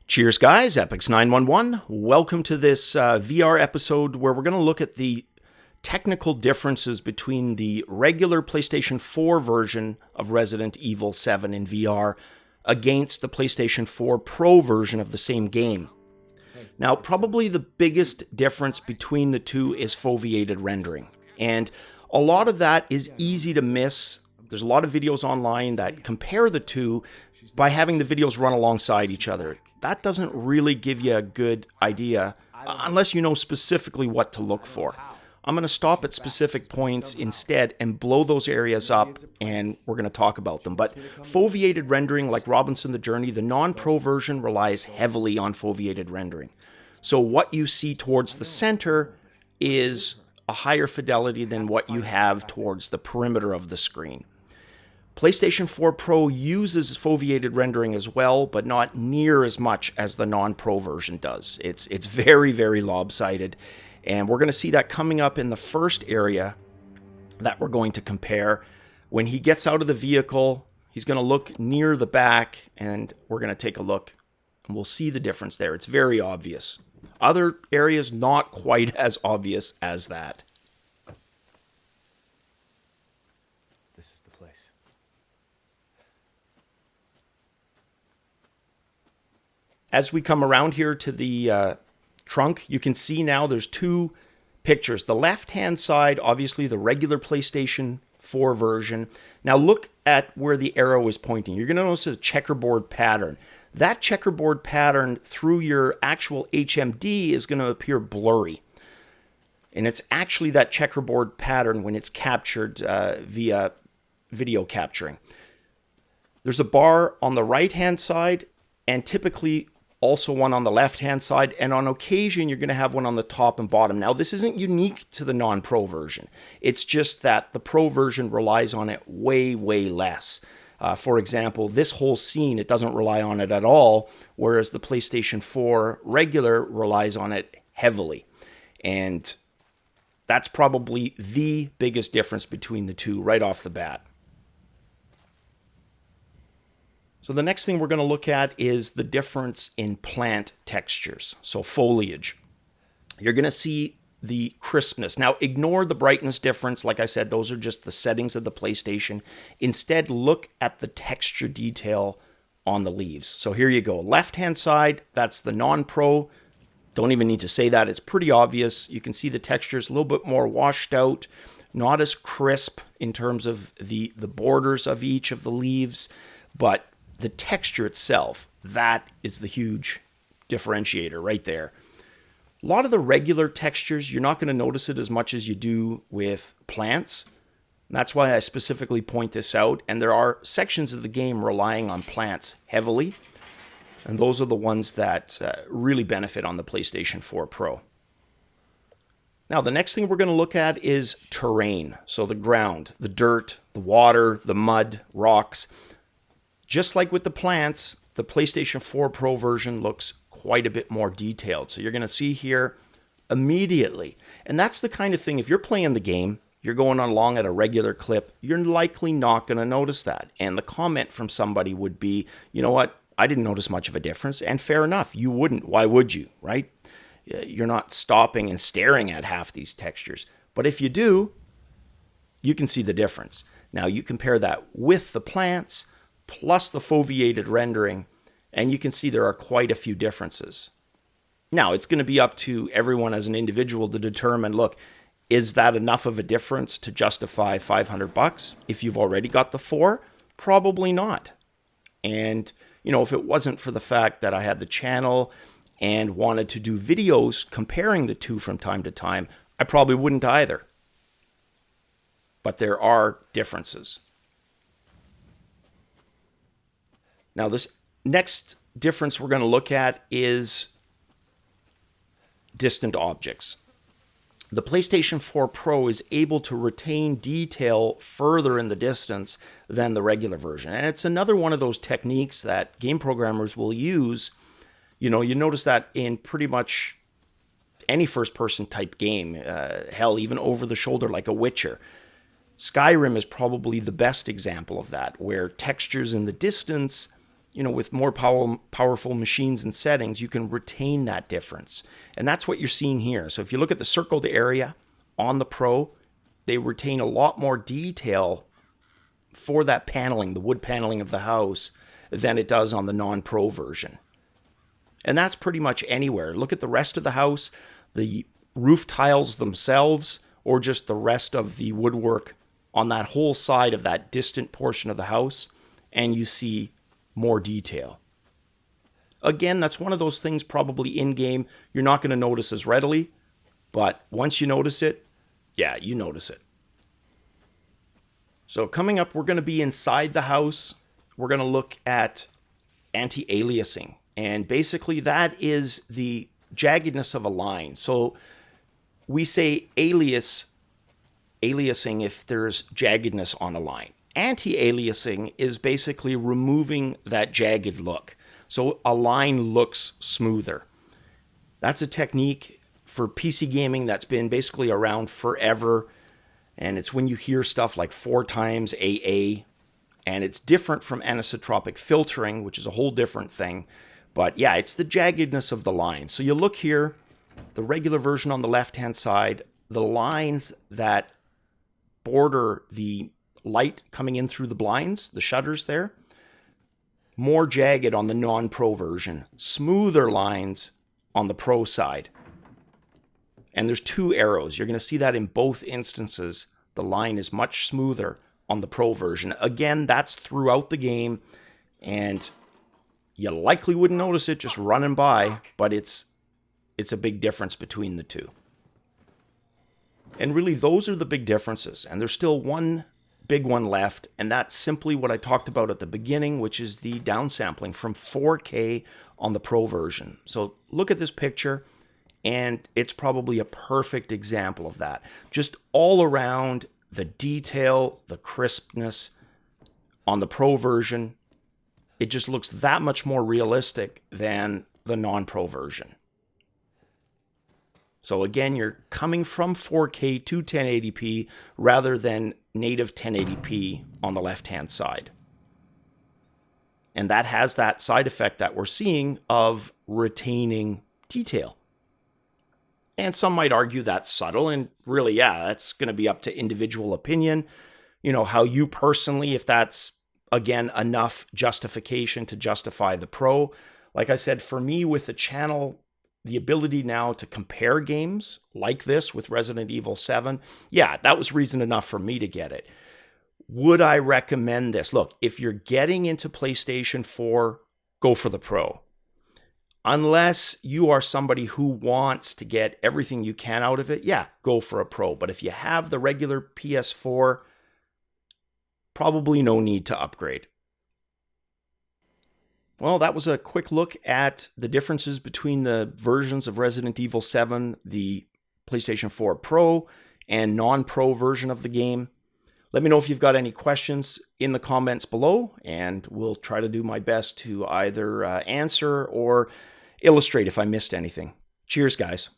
Cheers, guys. Epix911. Welcome to this VR episode where we're going to look at the technical differences between the regular PlayStation 4 version of Resident Evil 7 in VR against the PlayStation 4 Pro version of the same game. Now, probably the biggest difference between the two is foveated rendering. And a lot of that is easy to miss. There's a lot of videos online that compare the two by having the videos run alongside each other. That doesn't really give you a good idea unless you know specifically what to look for. I'm going to stop at specific points instead and blow those areas up, and we're going to talk about them. But foveated rendering, like Robinson the Journey, the non-pro version relies heavily on foveated rendering. So what you see towards the center is a higher fidelity than what you have towards the perimeter of the screen. PlayStation 4 Pro uses foveated rendering as well, but not near as much as the non-pro version does. It's very, very lopsided, and we're going to see that coming up in the first area that we're going to compare. When he gets out of the vehicle, he's going to look near the back, and we're going to take a look, and we'll see the difference there. It's very obvious. Other areas not quite as obvious as that. This is the place. As we come around here to the trunk, you can see now there's two pictures. The left-hand side, obviously the regular PlayStation 4 version. Now look at where the arrow is pointing. You're going to notice a checkerboard pattern. That checkerboard pattern through your actual HMD is going to appear blurry. And it's actually that checkerboard pattern when it's captured via video capturing. There's a bar on the right-hand side and typically also one on the left-hand side, and on occasion you're going to have one on the top and bottom. Now this isn't unique to the non-pro version. It's just that the pro version relies on it way, way less. For example, this whole scene, it doesn't rely on it at all, whereas the PlayStation 4 regular relies on it heavily. And that's probably the biggest difference between the two right off the bat. So the next thing we're going to look at is the difference in plant textures, so foliage. You're going to see the crispness. Now ignore the brightness difference. Like I said, those are just the settings of the PlayStation. Instead, look at the texture detail on the leaves. So here you go. Left-hand side, that's the non-pro. Don't even need to say that. It's pretty obvious. You can see the textures a little bit more washed out, not as crisp in terms of the borders of each of the leaves, but the texture itself, that is the huge differentiator right there. A lot of the regular textures, you're not going to notice it as much as you do with plants. And that's why I specifically point this out. And there are sections of the game relying on plants heavily. And those are the ones that really benefit on the PlayStation 4 Pro. Now, the next thing we're going to look at is terrain. So the ground, the dirt, the water, the mud, rocks. Just like with the plants, the PlayStation 4 Pro version looks quite a bit more detailed. So you're going to see here immediately. And that's the kind of thing, if you're playing the game, you're going along at a regular clip, you're likely not going to notice that. And the comment from somebody would be, you know what, I didn't notice much of a difference. And fair enough, you wouldn't. Why would you, right? You're not stopping and staring at half these textures. But if you do, you can see the difference. Now you compare that with the plants, plus the foveated rendering, and you can see there are quite a few differences. Now, it's going to be up to everyone as an individual to determine, look, is that enough of a difference to justify $500? If you've already got the 4, probably not. And, you know, if it wasn't for the fact that I had the channel and wanted to do videos comparing the two from time to time, I probably wouldn't either. But there are differences. Now, this next difference we're going to look at is distant objects. The PlayStation 4 Pro is able to retain detail further in the distance than the regular version. And it's another one of those techniques that game programmers will use. You know, you notice that in pretty much any first-person type game. Hell, even over the shoulder like a Witcher. Skyrim is probably the best example of that, where textures in the distance with more powerful machines and settings, you can retain that difference. And that's what you're seeing here. So if you look at the circled area on the Pro, they retain a lot more detail for that paneling, the wood paneling of the house, than it does on the non-Pro version. And that's pretty much anywhere. Look at the rest of the house, the roof tiles themselves, or just the rest of the woodwork on that whole side of that distant portion of the house, and you see more detail. Again, that's one of those things probably in-game you're not going to notice as readily, but once you notice it, yeah, you notice it. So coming up, we're going to be inside the house. We're going to look at anti-aliasing. And basically that is the jaggedness of a line. So we say aliasing if there's jaggedness on a line. Anti-aliasing is basically removing that jagged look. So a line looks smoother. That's a technique for PC gaming that's been basically around forever. And it's when you hear stuff like 4 times AA. And it's different from anisotropic filtering, which is a whole different thing. But yeah, it's the jaggedness of the line. So you look here, the regular version on the left-hand side, the lines that border the light coming in through the blinds, the shutters there, more jagged on the non-Pro version, smoother lines on the Pro side. And there's 2 arrows. You're going to see that in both instances. The line is much smoother on the Pro version. Again, that's throughout the game, and you likely wouldn't notice it just running by, but it's a big difference between the two. And really, those are the big differences. And there's still one big one left, and that's simply what I talked about at the beginning, which is the downsampling from 4K on the Pro version. So look at this picture, and it's probably a perfect example of that. Just all around, the detail, the crispness on the Pro version, it just looks that much more realistic than the non-Pro version. So again, you're coming from 4K to 1080p rather than native 1080p on the left-hand side. And that has that side effect that we're seeing of retaining detail. And some might argue that's subtle, and really, yeah, that's going to be up to individual opinion. How you personally, if that's, again, enough justification to justify the Pro. Like I said, for me with the channel, the ability now to compare games like this with Resident Evil 7, yeah, that was reason enough for me to get it. Would I recommend this? Look, if you're getting into PlayStation 4, go for the Pro. Unless you are somebody who wants to get everything you can out of it, yeah, go for a Pro. But if you have the regular PS4, probably no need to upgrade. Well, that was a quick look at the differences between the versions of Resident Evil 7, the PlayStation 4 Pro and non-Pro version of the game. Let me know if you've got any questions in the comments below, and we'll try to do my best to either answer or illustrate if I missed anything. Cheers, guys.